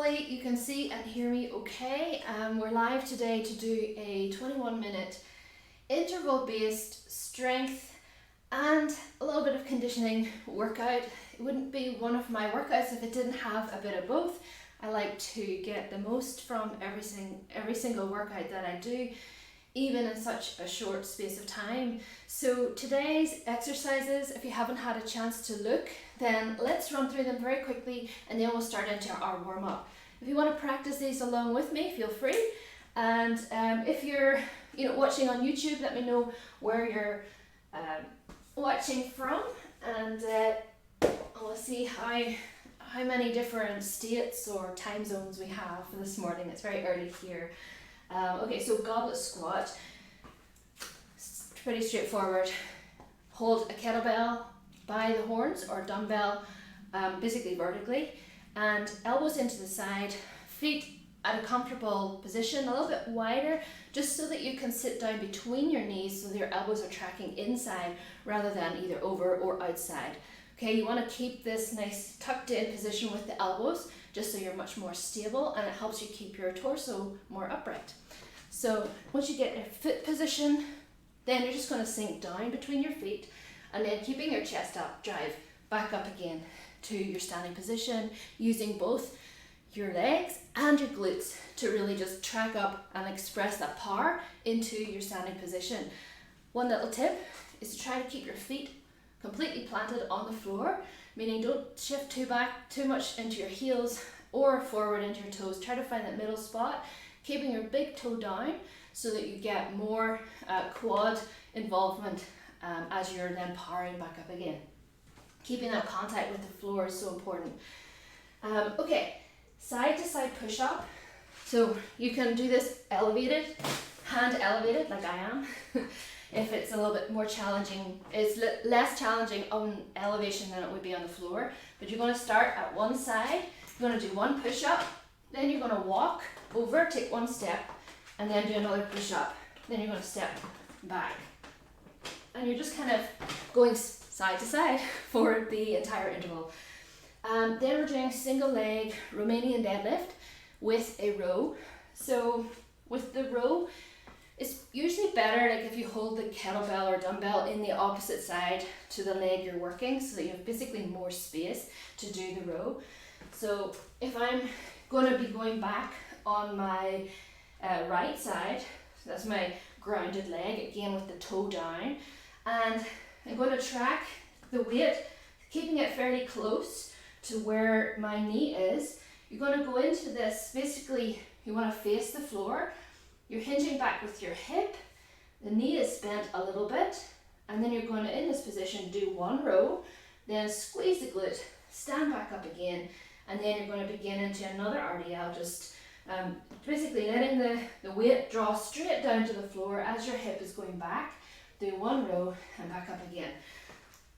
hopefully you can see and hear me okay. We're live today to do a 21-minute interval-based strength and a little bit of conditioning workout. It wouldn't be one of my workouts if it didn't have a bit of both. I like to get the most from every single workout that I do, even in such a short space of time. So today's exercises, if you haven't had a chance to look, then let's run through them very quickly and then we'll start into our warm-up. If you want to practice these along with me, feel free. And if you're watching on YouTube, let me know where you're watching from, and we'll see how many different states or time zones we have for this morning. It's very early here. Okay, so goblet squat, it's pretty straightforward. Hold a kettlebell by the horns or dumbbell, basically vertically, and elbows into the side, feet at a comfortable position, a little bit wider, just so that you can sit down between your knees so that your elbows are tracking inside rather than either over or outside. Okay, you want to keep this nice tucked in position with the elbows, just so you're much more stable, and it helps you keep your torso more upright. So once you get your foot position, then you're just going to sink down between your feet, and then keeping your chest up, drive back up again to your standing position, using both your legs and your glutes to really just track up and express that power into your standing position. One little tip is to try to keep your feet completely planted on the floor, meaning don't shift too much into your heels or forward into your toes. Try to find that middle spot, keeping your big toe down so that you get more quad involvement as you're then powering back up again. Keeping that contact with the floor is so important. Okay, side to side push up. So you can do this elevated, hand elevated like I am. If it's a little bit more challenging, it's less challenging on elevation than it would be on the floor. But you're going to start at one side, you're going to do one push up, then you're going to walk over, take one step, and then do another push up. Then you're going to step back. And you're just kind of going side to side for the entire interval. Then we're doing single leg Romanian deadlift with a row. So with the row, it's usually better like if you hold the kettlebell or dumbbell in the opposite side to the leg you're working, so that you have basically more space to do the row. So if I'm going to be going back on my right side, so that's my grounded leg, again with the toe down, and I'm going to track the weight, keeping it fairly close to where my knee is. You're going to go into this, basically you want to face the floor. You're hinging back with your hip, the knee is bent a little bit, and then you're going to, in this position, do one row, then squeeze the glute, stand back up again, and then you're going to begin into another RDL, just basically letting the weight draw straight down to the floor as your hip is going back. Do one row and back up again.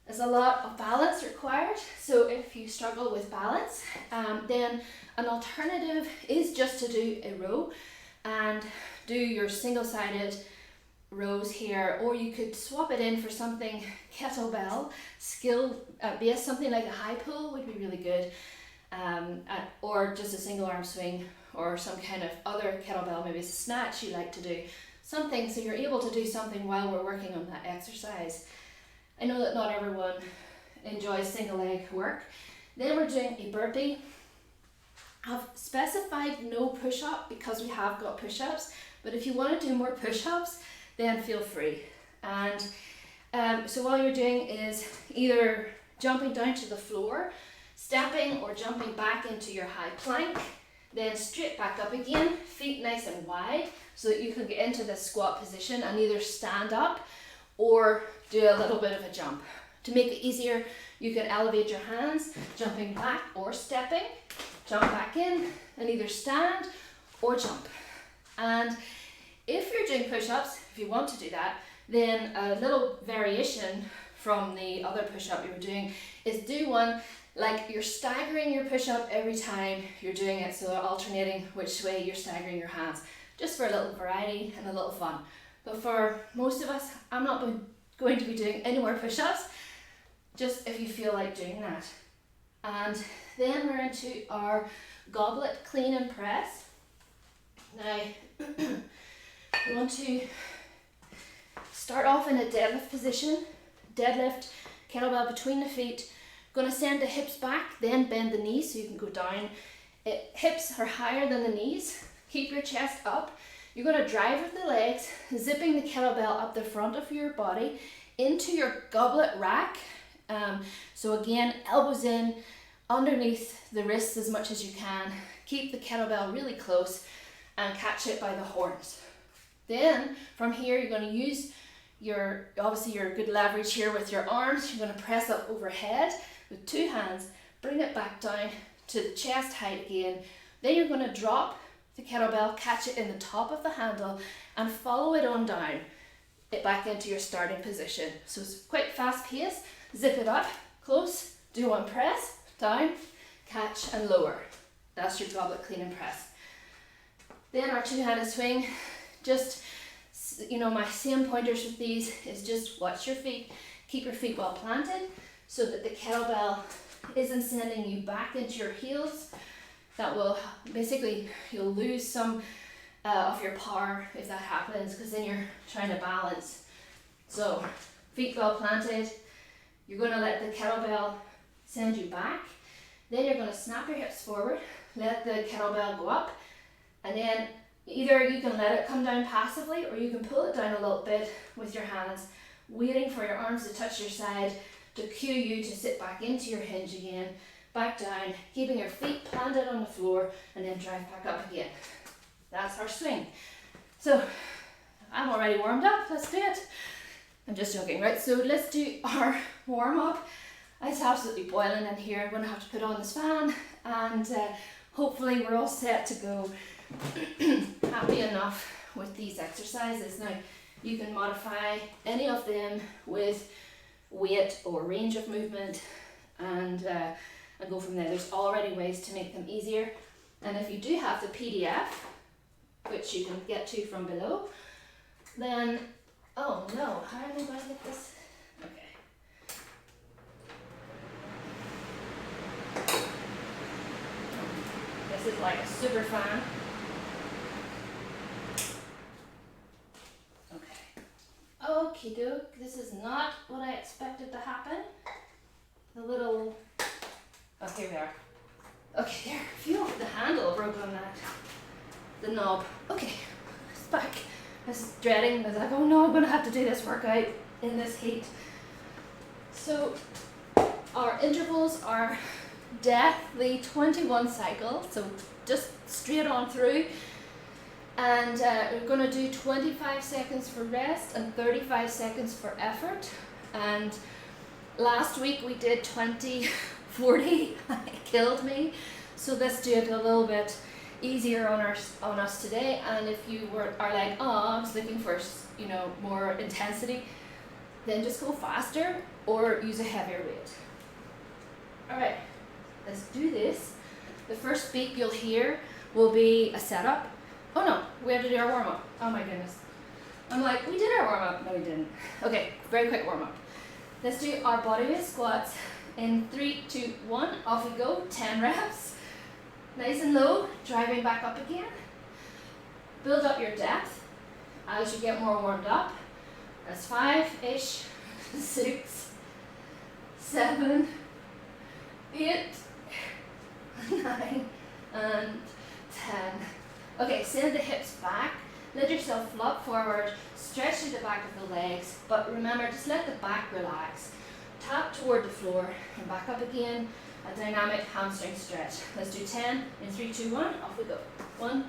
There's a lot of balance required, so if you struggle with balance, then an alternative is just to do a row and do your single-sided rows here, or you could swap it in for something kettlebell skill based, something like a high pull would be really good, or just a single arm swing, or some kind of other kettlebell, maybe it's a snatch you like to do, something so you're able to do something while we're working on that exercise. I know that not everyone enjoys single leg work. Then we're doing a burpee. I've specified no push-up because we have got push-ups, but if you want to do more push-ups, then feel free. And so all you're doing is either jumping down to the floor, stepping or jumping back into your high plank, then straight back up again, feet nice and wide, so that you can get into this squat position and either stand up or do a little bit of a jump. To make it easier, you can elevate your hands, jumping back or stepping, jump back in, and either stand or jump. And if you're doing push-ups, if you want to do that, then a little variation from the other push-up you were doing is do one like you're staggering your push-up every time you're doing it, so alternating which way you're staggering your hands, just for a little variety and a little fun. But for most of us, I'm not going to be doing any more push-ups, just if you feel like doing that. And then we're into our goblet clean and press. Now, we want to start off in a deadlift position. Deadlift, kettlebell between the feet. Going to send the hips back, then bend the knees so you can go down. Hips are higher than the knees. Keep your chest up. You're going to drive with the legs, zipping the kettlebell up the front of your body into your goblet rack. So again, elbows in, underneath the wrists as much as you can. Keep the kettlebell really close and catch it by the horns. Then from here, you're going to use obviously your good leverage here with your arms. You're going to press up overhead with two hands, bring it back down to the chest height again. Then you're going to drop the kettlebell, catch it in the top of the handle and follow it on down, it back into your starting position. So it's quite fast pace. Zip it up, close, do one press, down, catch and lower. That's your goblet clean and press. Then our two-handed swing, just, my same pointers with these is just watch your feet, keep your feet well planted so that the kettlebell isn't sending you back into your heels. That will basically, you'll lose some of your power if that happens, because then you're trying to balance. So feet well planted, you're going to let the kettlebell send you back. Then you're going to snap your hips forward, let the kettlebell go up, and then either you can let it come down passively or you can pull it down a little bit with your hands, waiting for your arms to touch your side to cue you to sit back into your hinge again, back down, keeping your feet planted on the floor, and then drive back up again. That's our swing. So I'm already warmed up, let's do it. I'm just joking, right? So let's do our warm up. It's absolutely boiling in here. I'm going to have to put on this fan, and hopefully we're all set to go. Happy enough with these exercises. Now you can modify any of them with weight or range of movement, and go from there. There's already ways to make them easier, and if you do have the PDF, which you can get to from below, then oh no, how am I going to get this? Okay. This is like a super fan. Okie doke, this is not what I expected to happen. The little, oh here we are. Okay, there, phew, the handle broke on that. The knob. Okay, it's back. I was dreading, I was like, oh no, I'm gonna have to do this workout in this heat. So our intervals are deathly 21 cycles, so just straight on through. And we're going to do 25 seconds for rest and 35 seconds for effort. And last week we did 20, 40, it killed me. So let's do it a little bit easier on us today. And if you are like, oh, I was looking for more intensity, then just go faster or use a heavier weight. All right, let's do this. The first beat you'll hear will be a setup. Oh no, we have to do our warm-up. Oh my goodness. I'm like, we did our warm-up. No, we didn't. Okay, very quick warm-up. Let's do our bodyweight squats in 3, 2, 1. Off we go, 10 reps. Nice and low, driving back up again. Build up your depth as you get more warmed up. That's 5-ish, 6, 7, 8, 9, and 10. Okay, send the hips back, let yourself flop forward, stretch through the back of the legs, but remember, just let the back relax. Tap toward the floor and back up again, a dynamic hamstring stretch. Let's do 10 in 3, 2, 1, off we go. 1,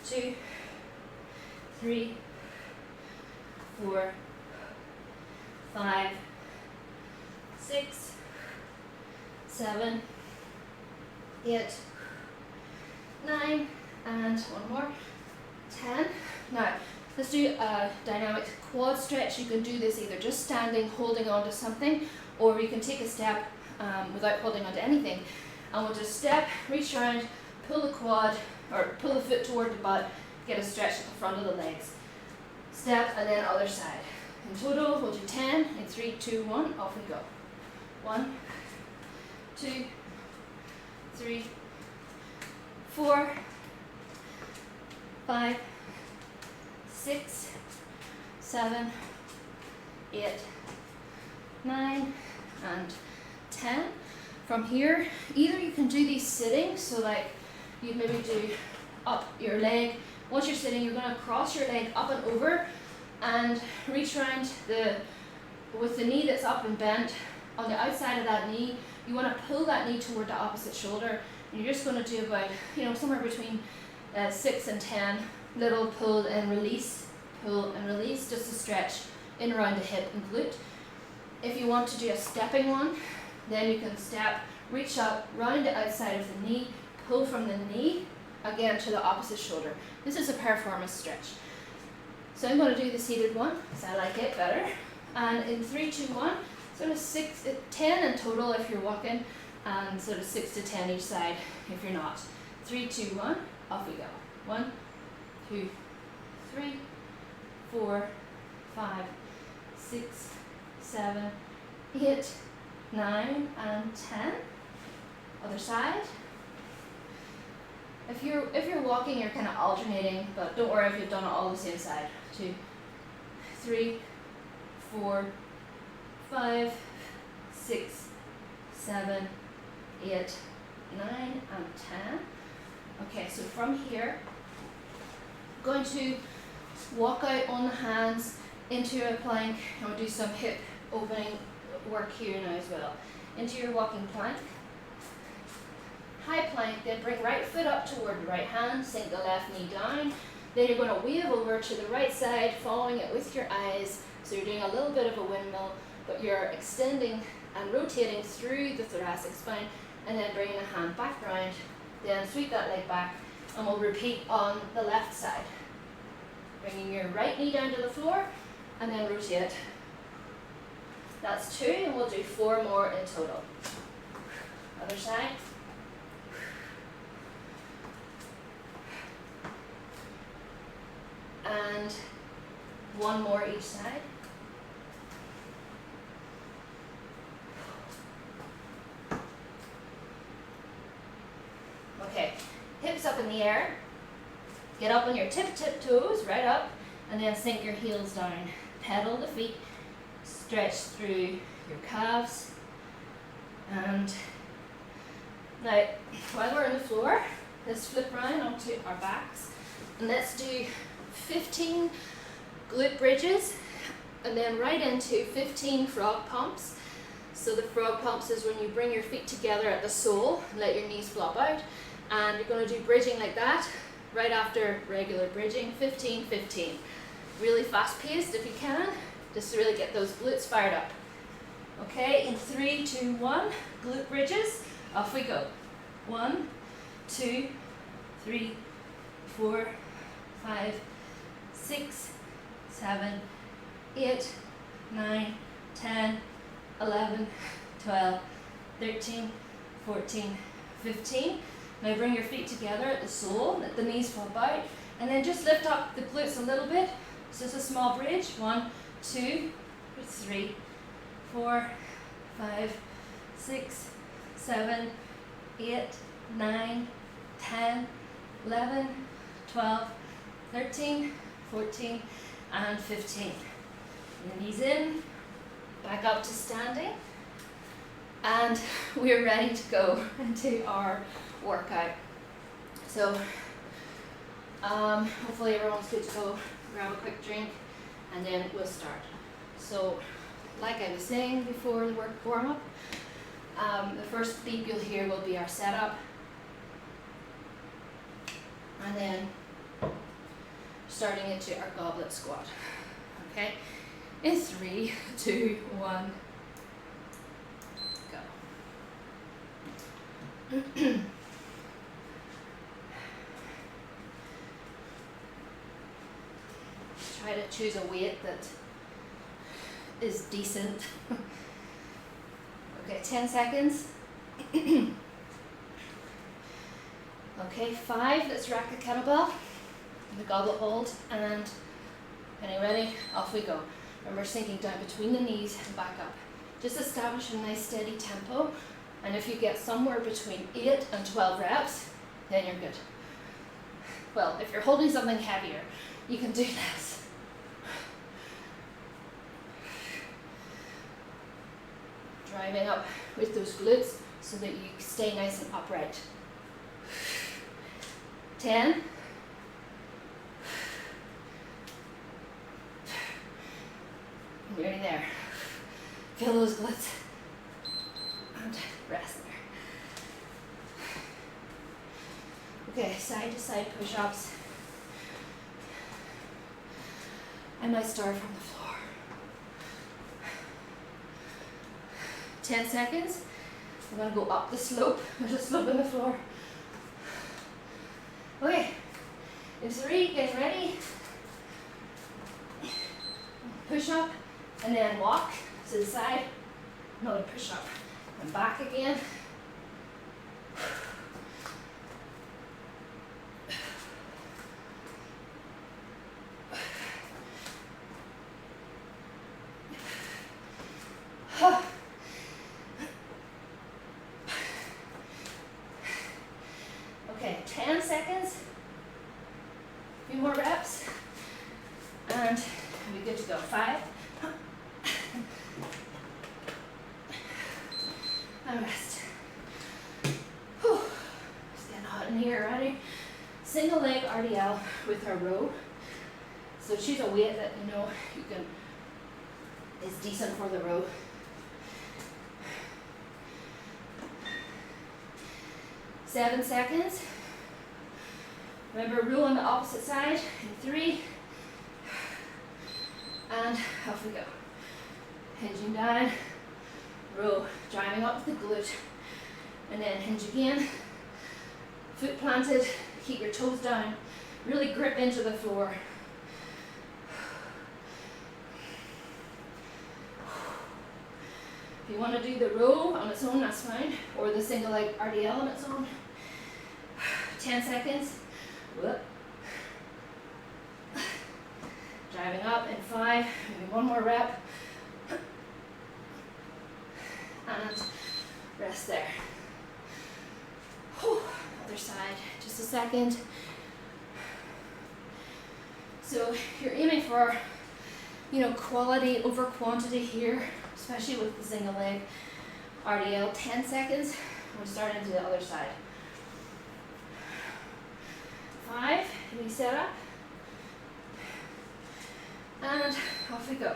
2, 3, 4, 5, 6, 7, 8, 9, and one more, 10. Now, let's do a dynamic quad stretch. You can do this either just standing, holding on to something, or you can take a step without holding on to anything. And we'll just step, reach around, pull the quad, or pull the foot toward the butt, get a stretch at the front of the legs. Step, and then other side. In total, we'll do 10 in 3, 2, 1, off we go. 1, 2, 3, 4, 5, 6, 7, 8, 9, and 10. From here, either you can do these sitting, so like you maybe do up your leg. Once you're sitting, you're going to cross your leg up and over and reach around with the knee that's up and bent on the outside of that knee. You want to pull that knee toward the opposite shoulder, and you're just going to do about, somewhere between 6 and 10 little pull and release, just to stretch in around the hip and glute. If you want to do a stepping one, then you can step, reach up, round the outside of the knee, pull from the knee, again to the opposite shoulder. This is a performance stretch. So I'm going to do the seated one, because I like it better. And in 3, 2, 1, sort of 10 in total if you're walking, and sort of 6 to 10 each side if you're not. 3, 2, 1, off we go. 1, 2, 3, 4, 5, 6, 7, 8, 9, and 10. Other side. If you're walking, you're kind of alternating, but don't worry if you've done it all the same side. 2, 3, 4, 5, 6, 7, 8, 9, and 10. Okay, so from here, I'm going to walk out on the hands into a plank, and we'll do some hip opening work here now as well. Into your walking plank. High plank, then bring right foot up toward the right hand, sink the left knee down. Then you're going to wave over to the right side, following it with your eyes. So you're doing a little bit of a windmill, but you're extending and rotating through the thoracic spine, and then bringing the hand back round. Then sweep that leg back, and we'll repeat on the left side. Bringing your right knee down to the floor, and then rotate. That's 2, and we'll do 4 more in total. Other side. And 1 more each side. Okay, hips up in the air. Get up on your tip toes, right up, and then sink your heels down. Pedal the feet, stretch through your calves. And now, while we're on the floor, let's flip around onto our backs, and let's do 15 glute bridges, and then right into 15 frog pumps. So the frog pumps is when you bring your feet together at the sole and let your knees flop out, and you're going to do bridging like that right after regular bridging. 15, 15. Really fast paced if you can, just to really get those glutes fired up. Okay, in 3, 2, 1, glute bridges, off we go. 1, 2, 3, 4, 5, 6, 7, 8, 9, 10, 11, 12, 13, 14, 15. Now bring your feet together at the sole, let the knees flop out, and then just lift up the glutes a little bit. It's just a small bridge. 1, 2, 3, 4, 5, 6, 7, 8, 9, 10, 11, 12, 13, 14, and 15. And the knees in, back up to standing, and we're ready to go into our workout. So hopefully everyone's good to go. Grab a quick drink, and then we'll start. So like I was saying before the warm-up, the first beep you'll hear will be our setup, and then starting into our goblet squat. Okay, in 3, 2, 1, go. Try to choose a weight that is decent. Okay, 10 seconds. Okay, 5, let's rack the kettlebell, the goblet hold, and getting ready, off we go. Remember, sinking down between the knees and back up. Just establish a nice steady tempo And if you get somewhere between 8 and 12 reps, then you're good. Well, if you're holding something heavier, you can do less. Driving up with those glutes so that you stay nice and upright. 10. Nearly there. Feel those glutes. And rest there. Okay, side to side push-ups. I might start from the floor. 10 seconds. I'm going to go up the slope. There's a slope in the floor. Okay, in 3, get ready. Push up and then walk to the side. Another push up and back again. Okay, 10 seconds. A few more reps. And we'll be good to go. 5. And rest. Whew. It's getting hot in here already. Single leg RDL with our row. So choose a weight that you know you can is decent for the row. 7 seconds. Remember, row on the opposite side in 3. And off we go. Hinging down, row, driving up the glute, and then hinge again. Foot planted, keep your toes down, really grip into the floor. If you want to do the row on its own, that's fine, or the single leg RDL on its own. 10 seconds. Whoop. Driving up in 5, maybe one more rep. And rest there. Whew. Other side, just a second. So you're aiming for, quality over quantity here, especially with the single leg RDL. 10 seconds. We're starting to the other side. 5, we set up. And off we go.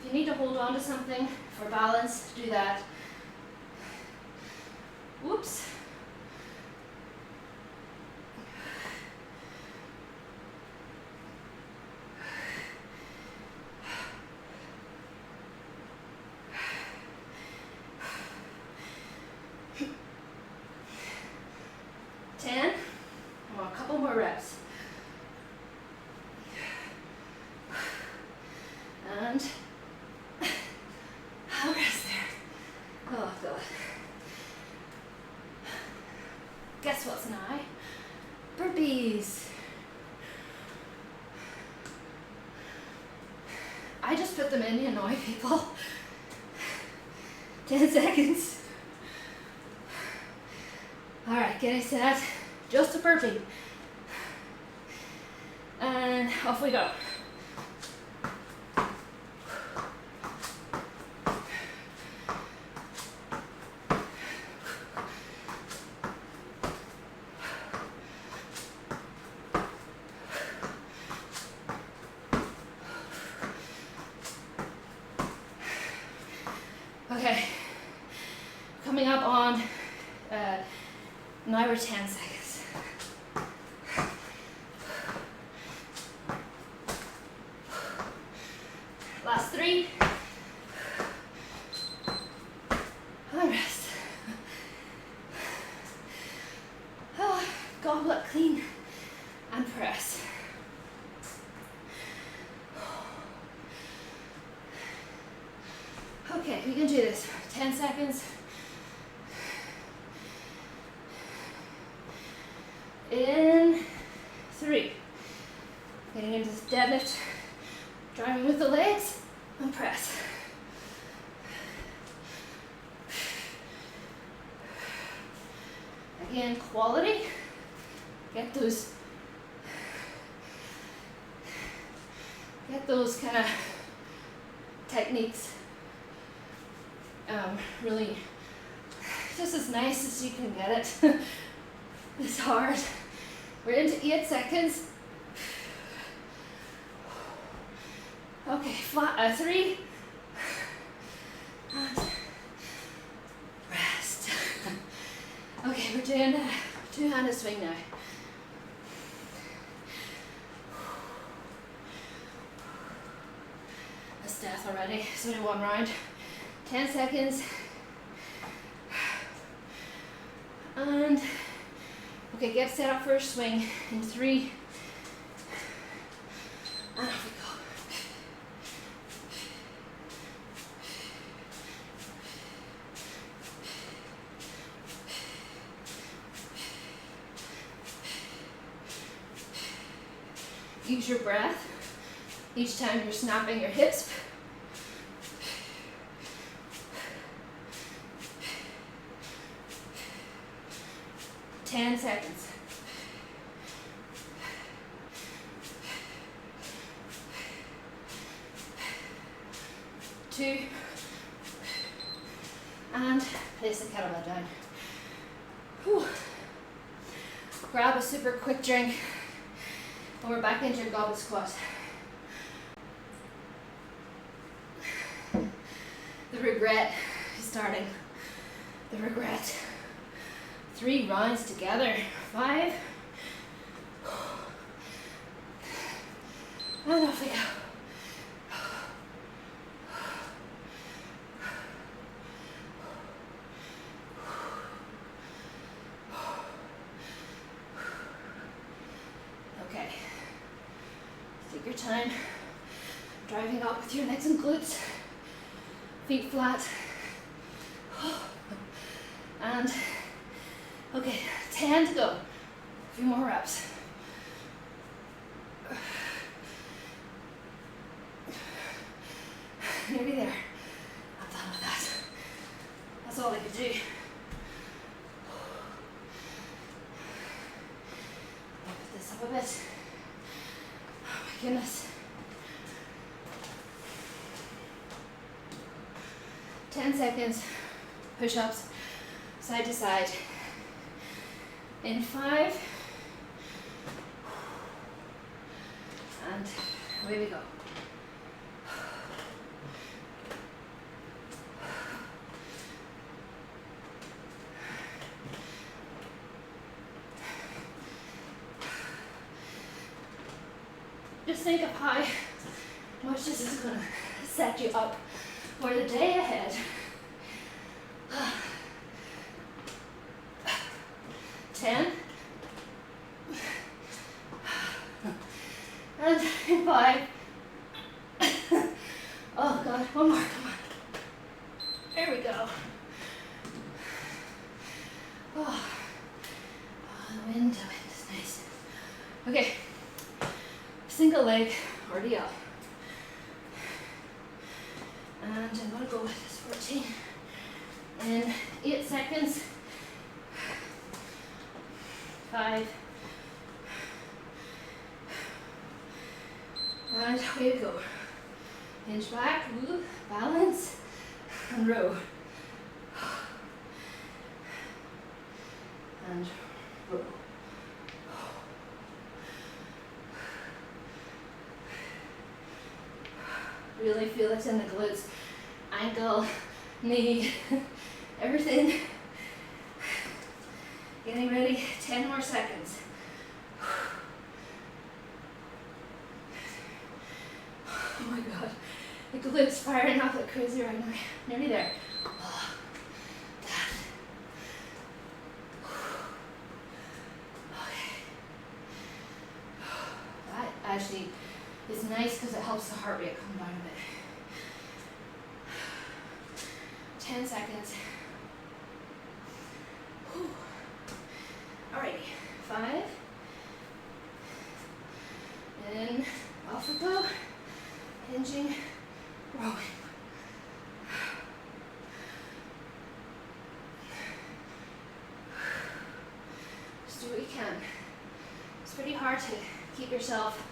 If you need to hold on to something for balance, do that. Whoops. I want a couple more reps. And I'll rest there. Oh God. Guess what's now? Burpees. I just put them in to annoy people. 10 seconds. Alright, getting set. Just a burpee. And off we go. Okay, coming up on now we're 10 seconds. Last 3. And rest. Goblet clean and press. Okay, we can do this. 10 seconds. In 3. Getting into this deadlift. Driving with the legs and press. Again, quality. Get those kind of techniques really just as nice as you can get it. It's hard. We're into 8 seconds. Okay, 3. And rest. Okay, we're doing a two-handed swing now. That's death already. It's only 1 round. 10 seconds. And okay, get set up for a swing in 3. And off we go. Use your breath each time you're snapping your hips. Ten seconds. 2. And place the kettlebell down. Whew. Grab a super quick drink. And we're back into your goblet squat. The regret is starting. The regret. 3 rounds together. 5. And off we go. Okay. Take your time. Driving up with your legs and glutes. Feet flat. And okay, 10 to go. A few more reps. Nearly there. I'm done with that. That's all I could do. I'll put this up a bit. Oh my goodness. 10 seconds. Push-ups, side to side. In 5. And away we go. Just think of how much this is going to set you up for the day ahead. 10. And 5. Oh God, one more, come on. There we go. Oh, the wind is nice. Okay, single leg or DL. And I'm gonna go with this 14 in 8 seconds. 5. And away we go. Hinge back, woo, balance, and row. And row. Really feel it in the glutes, ankle, knee, everything. Getting ready, 10 more seconds. Oh my God, the glutes firing up like crazy right now. Nearly there. Oh, that. Okay. That actually is nice because it helps the heart rate come down a bit. 10 seconds. Whew. Alrighty, 5. And off we go. Hinging, rowing. hard to keep yourself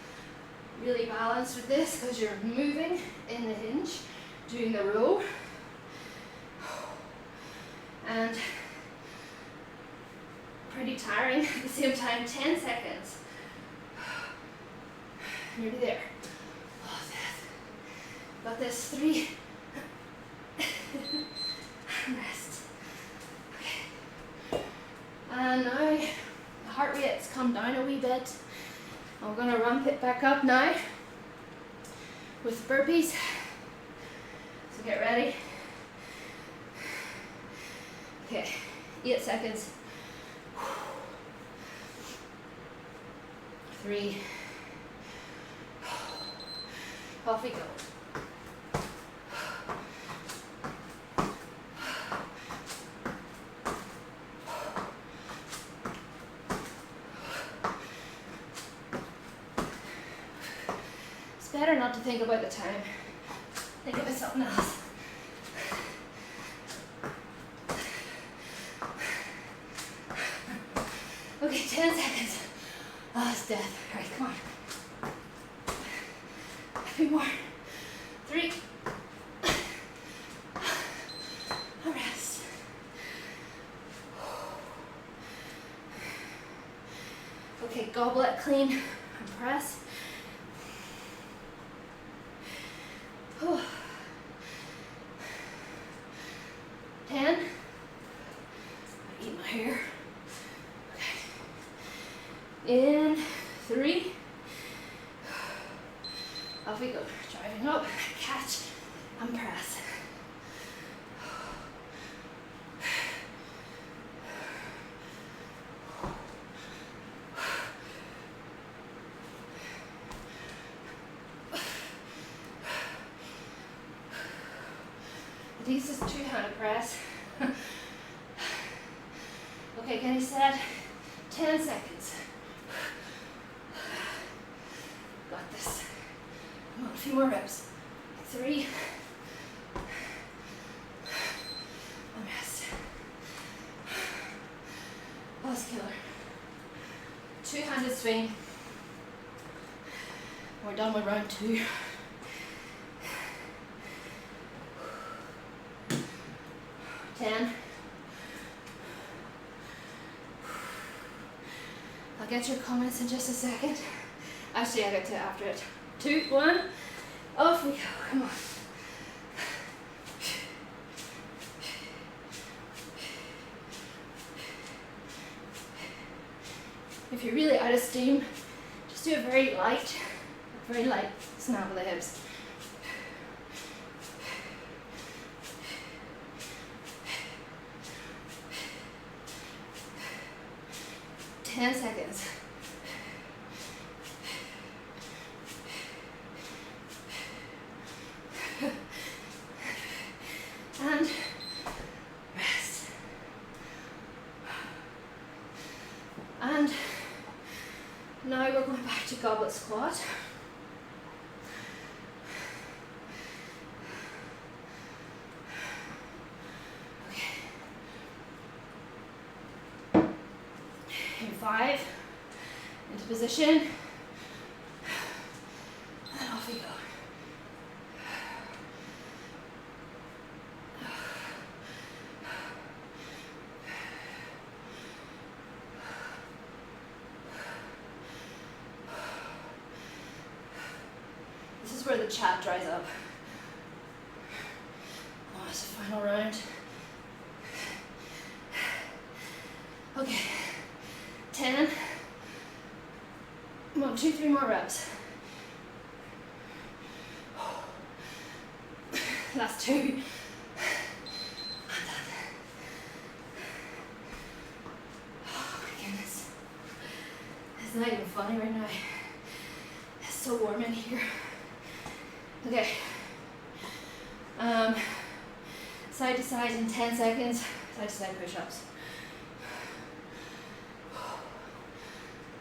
really balanced with this because you're moving in the hinge, doing the row. And pretty tiring at the same time. 10 seconds. Nearly there. Oh, got this. 3. Rest. Okay. And now the heart rate's come down a wee bit. I'm going to ramp it back up now with burpees. So get ready. Okay, 8 seconds. 3. Off we go. It's better not to think about the time. Think about something else. Okay, 10 seconds. Oh, it's death. All right, come on. A few more. 3. A rest. Okay, goblet clean and press. 10. I eat my hair. In 3. Off we go. Driving up, catch, and press. This is 2-handed press. Okay, can you set 10 seconds? Got this. Come on, a few more reps. 3. And rest. Oh, it's killer. 2-handed swing. We're done with round 2. 10. I'll get your comments in just a second. Actually, I'll get to it after it. 2, 1, off we go. Come on. If you're really out of steam, just do a very light snap of the hips. 10 seconds. And rest. And now we're going back to goblet squat. In 5, into position, and off we go. This is where the chat dries up. Oh, it's the final round. Okay. 10. Come on, 2, 3 more reps. Last 2. I'm done. Oh my goodness. It's not even funny right now. It's so warm in here. Okay. Side to side in 10 seconds. Side to side push-ups.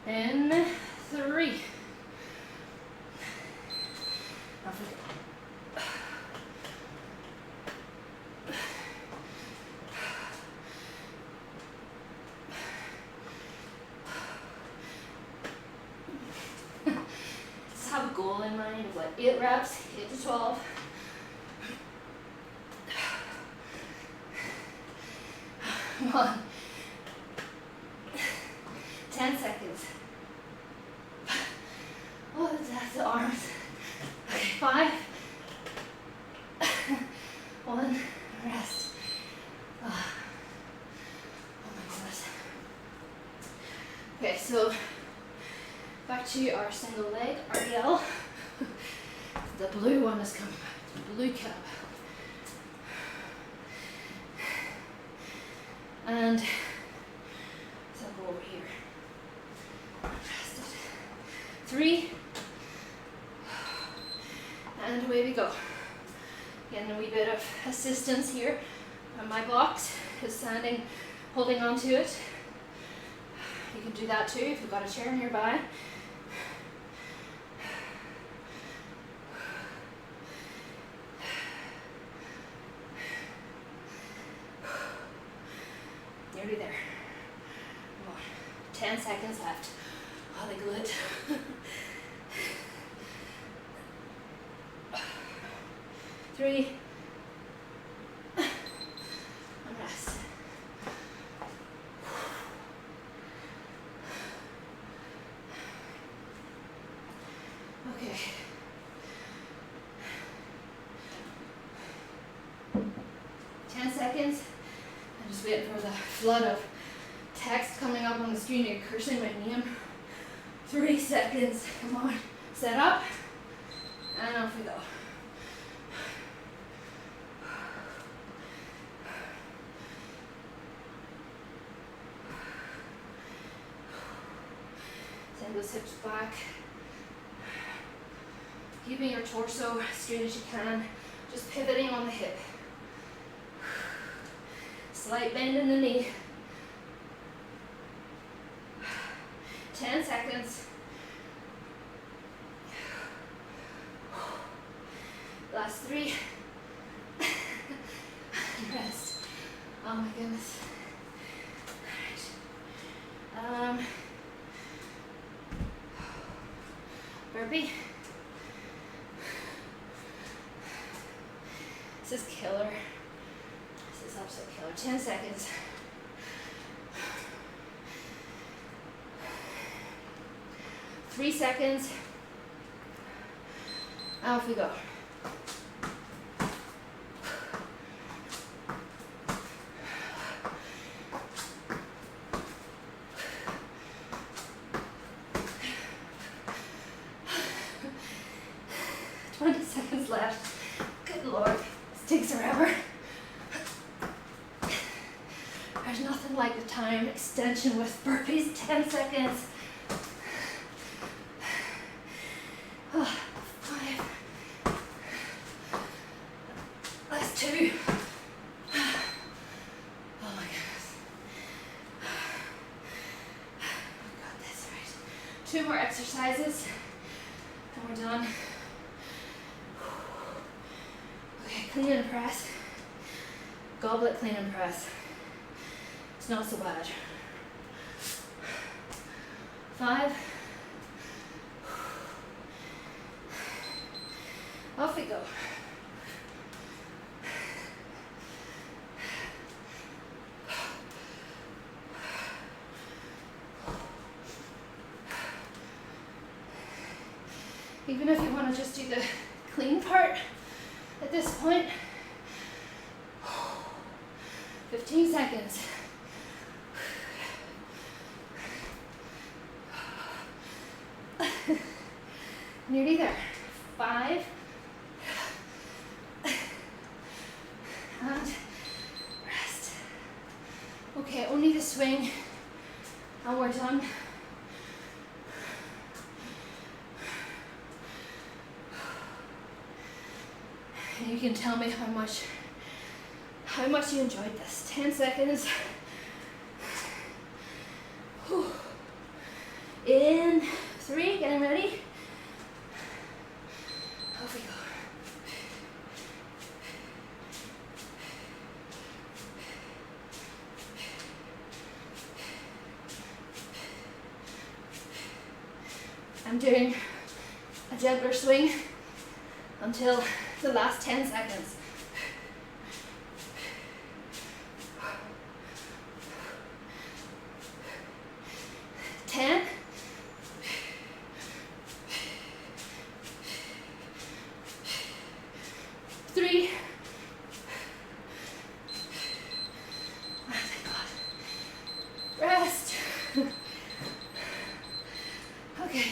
In 3. Off we go. like 8 reps, 8 to 12. Come on. 10 seconds. Oh, that's the arms. Okay, 5. 1, rest. Oh my goodness. Okay, so back to our single leg, RDL. The blue one is coming back, the blue kettlebell. And so I'll go over here. Rest it. 3. And away we go. Getting a wee bit of assistance here. And my box is standing, holding on to it. You can do that too if you've got a chair nearby. Nearly there. Come on. 10 seconds left. Oh, the glut. 3. And rest. Okay. 10 seconds. I'm just waiting for the flood of text coming up on the screen. You're cursing my name. 3 seconds. Come on. Set up. And off we go. Send those hips back. Keeping your torso straight as you can. Just pivoting on the hip. Slight bend in the knee. 10 seconds. Last 3. Rest. Oh my goodness. Alright. Burpee. This is killer. This is absolute killer. 10 seconds. Three seconds. Off we go. Left. Good Lord, this takes forever. There's nothing like the time extension with burpees. 10 seconds. 5. Last 2. Oh my goodness. We got this, right. 2 more exercises and we're done. Clean and press. Goblet clean and press. It's not so bad. 5. Off we go. Even if you want to just do the clean part, at this point, 15 seconds. Nearly there. 5. And rest. Okay, only the swing, and we're done. And you can tell me how much you enjoyed this. 10 seconds. Whew. In 3, getting ready. Off we go. I'm doing a gentler swing until the last 10 seconds. 10. 3. Oh, thank God. Rest. Okay.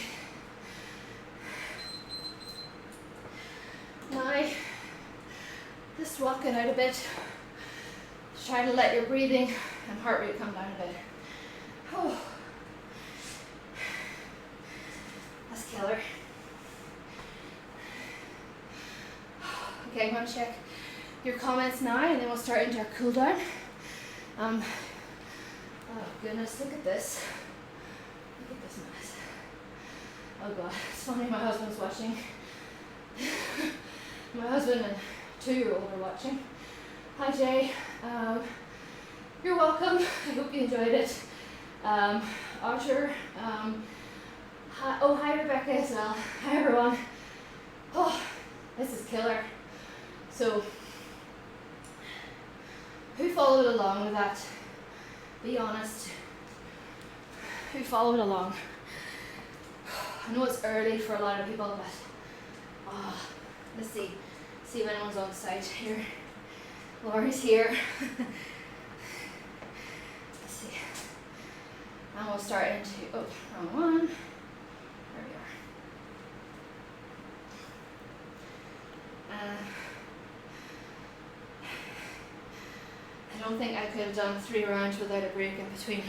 Now, just walk it out a bit. Just try to let your breathing and heart rate come down a bit. Oh. That's killer. Okay, I'm going to check your comments now and then we'll start into our cool down. Oh goodness, look at this. Look at this mess. Oh God, it's funny, my husband's watching. My husband and 2-year-old are watching. Hi Jay, you're welcome. I hope you enjoyed it. Archer, hi Rebecca as well. Hi everyone. Oh, this is killer. So, who followed along with that? Be honest. Who followed along? I know it's early for a lot of people, but let's see if anyone's on site here. Laurie's here. Let's see. And we'll start into, wrong one. There we are. I don't think I could have done 3 rounds without a break in between.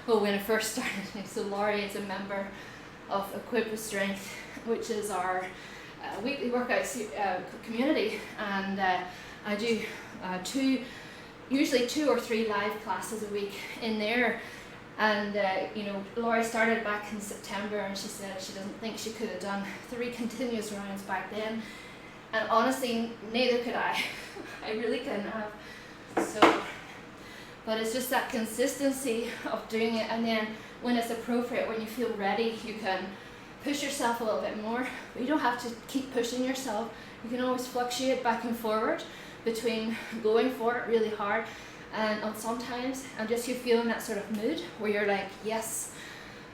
When I first started. So Laurie is a member of Equipped with Strength, which is our weekly workout community, and I do usually 2 or 3 live classes a week in there. And Laurie started back in September, and she said she doesn't think she could have done 3 continuous rounds back then. And honestly, neither could I. I really couldn't have. So, but it's just that consistency of doing it, and then when it's appropriate, when you feel ready, you can push yourself a little bit more, but you don't have to keep pushing yourself. You can always fluctuate back and forward between going for it really hard and sometimes, and just you feel in that sort of mood where you're like, yes,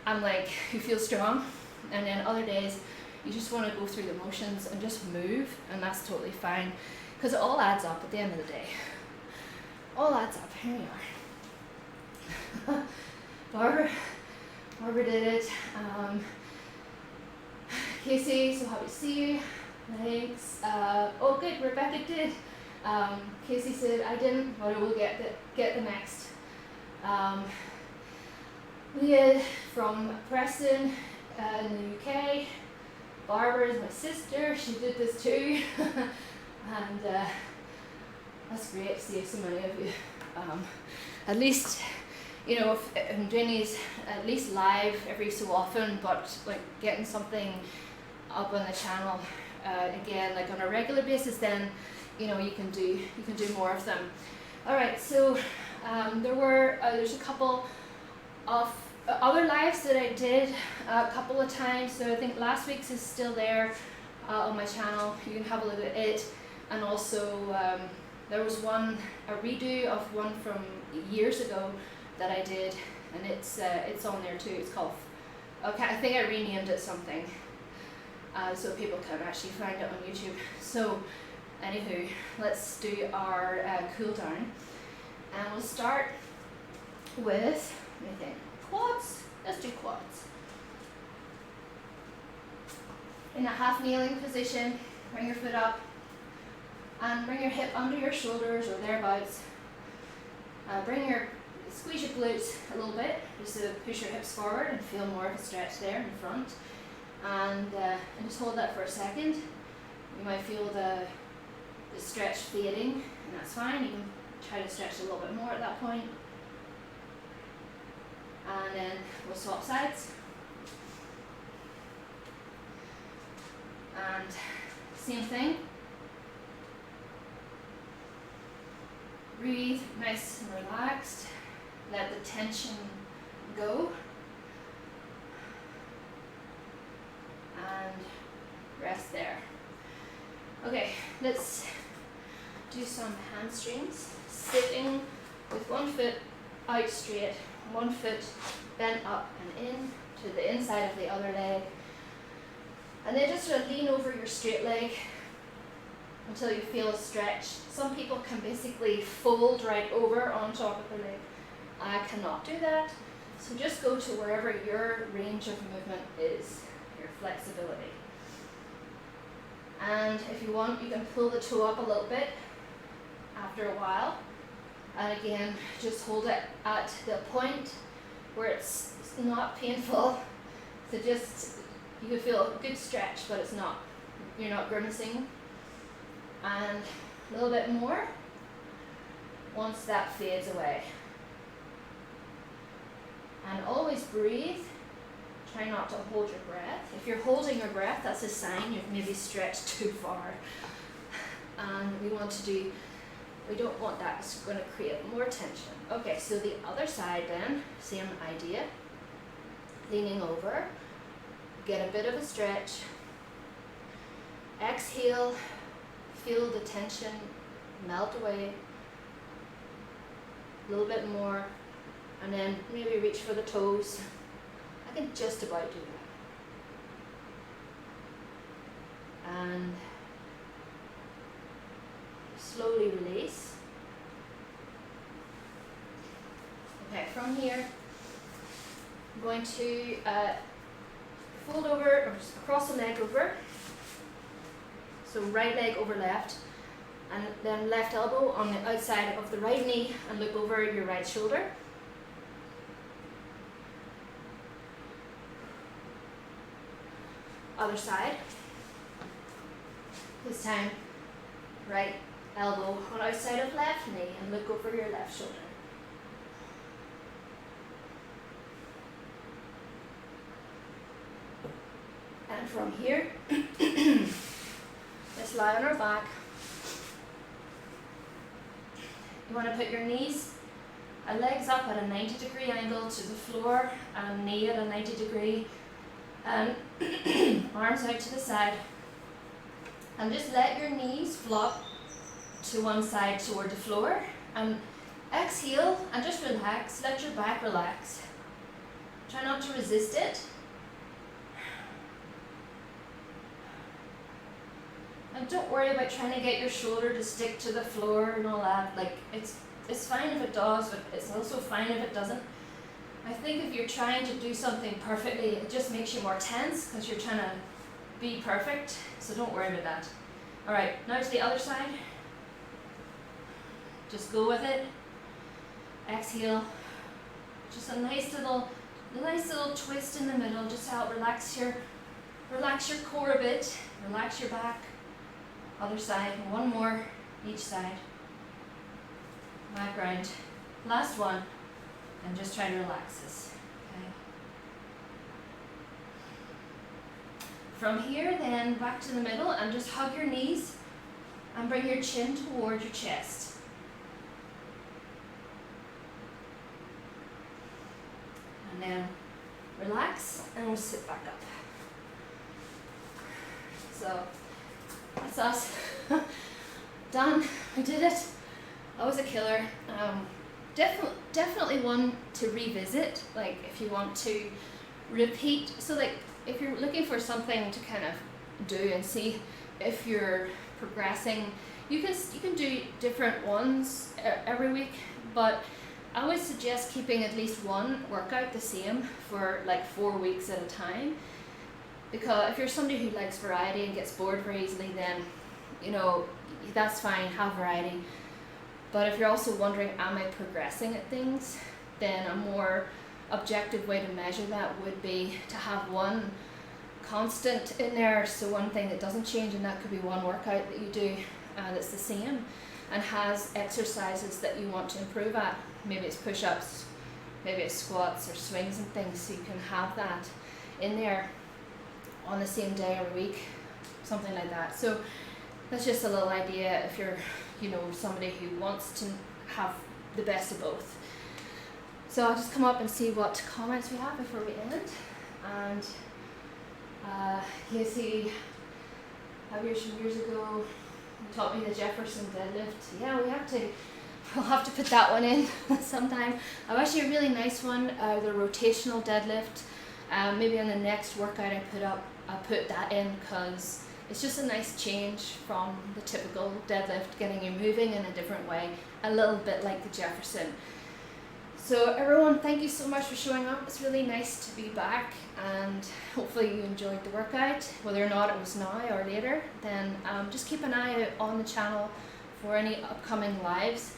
I'm like, you feel strong, and then other days you just want to go through the motions and just move, and that's totally fine, because it all adds up at the end of the day. All adds up. Here we are. Barbara did it. Casey, so happy to see you. Thanks. Oh good, Rebecca did. Casey said I didn't, but I will get the next. Leah from Preston in the UK. Barbara is my sister. She did this too. And that's great to see so many of you. At least, if I'm doing these at least live every so often, but like getting something up on the channel again, like on a regular basis, then you can do more of them. All right, so there's a couple of other lives that I did a couple of times. So I think last week's is still there on my channel. You can have a look at it, and also. There was a redo of one from years ago that I did, and it's on there too. It's called, okay, I think I renamed it something, so people can actually find it on YouTube. So, anywho, let's do our cool down, and we'll start with, let me think, quads. Let's do quads. In a half kneeling position, bring your foot up. And bring your hip under your shoulders or thereabouts. Squeeze your glutes a little bit, just to push your hips forward and feel more of a stretch there in front. And just hold that for a second. You might feel the stretch fading, and that's fine. You can try to stretch a little bit more at that point. And then we'll swap sides. And same thing. Breathe nice and relaxed. Let the tension go. And rest there. Okay, let's do some hamstrings. Sitting with one foot out straight, one foot bent up and in to the inside of the other leg. And then just sort of lean over your straight leg until you feel a stretch. Some people can basically fold right over on top of the leg. I cannot do that. So just go to wherever your range of movement is, your flexibility. And if you want, you can pull the toe up a little bit after a while. And again, just hold it at the point where it's not painful. So just, you can feel a good stretch, but it's not, you're not grimacing. And a little bit more once that fades away. And always breathe. Try not to hold your breath. If you're holding your breath, that's a sign you've maybe stretched too far. And we don't want that, it's going to create more tension. Okay, so the other side then, same idea. Leaning over, get a bit of a stretch. Exhale, feel the tension melt away. A little bit more, and then maybe reach for the toes. I can just about do that. And slowly release. Okay, from here, I'm going to fold over, or just cross the leg over. So right leg over left, and then left elbow on the outside of the right knee, and look over your right shoulder. Other side. This time, right elbow on outside of left knee, and look over your left shoulder. And from here, let's lie on our back. You want to put your knees and legs up at a 90-degree angle to the floor, and knee at a 90-degree, and arms out to the side. And just let your knees flop to one side toward the floor, and exhale and just relax, let your back relax. Try not to resist it. And don't worry about trying to get your shoulder to stick to the floor and all that. Like, it's fine if it does, but it's also fine if it doesn't. I think if you're trying to do something perfectly, it just makes you more tense because you're trying to be perfect. So don't worry about that. All right, now to the other side. Just go with it. Exhale. Just a nice little twist in the middle. Just help relax your core a bit. Relax your back. Other side. One more each side. Back round. Last one. And just try to relax this. Okay. From here, then back to the middle, and just hug your knees and bring your chin toward your chest. And then relax, and we'll sit back up. So that's us. Done. We did it. That was a killer. Definitely one to revisit, like if you want to repeat. So like if you're looking for something to kind of do and see if you're progressing, you can do different ones every week, but I would suggest keeping at least one workout the same for like 4 weeks at a time, because if you're somebody who likes variety and gets bored very easily, then that's fine, have variety. But if you're also wondering, am I progressing at things, then a more objective way to measure that would be to have one constant in there, so one thing that doesn't change, and that could be one workout that you do that's the same and has exercises that you want to improve at. Maybe it's push-ups, maybe it's squats or swings and things, so you can have that in there on the same day every week, something like that. So that's just a little idea if you're somebody who wants to have the best of both. So I'll just come up and see what comments we have before we end. And you see years ago, you taught me the Jefferson deadlift. Yeah, we'll have to put that one in sometime. I've actually a really nice one, the rotational deadlift. Maybe on the next workout I'll put that in, because it's just a nice change from the typical deadlift, getting you moving in a different way, a little bit like the Jefferson. So everyone, thank you so much for showing up. It's really nice to be back, and hopefully you enjoyed the workout. Whether or not it was now or later, then just keep an eye out on the channel for any upcoming lives,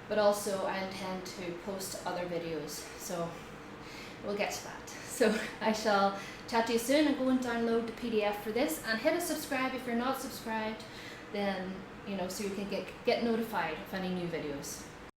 but also I intend to post other videos, so we'll get to that. So I shall chat to you soon, and go and download the PDF for this, and hit a subscribe if you're not subscribed, then so you can get notified of any new videos.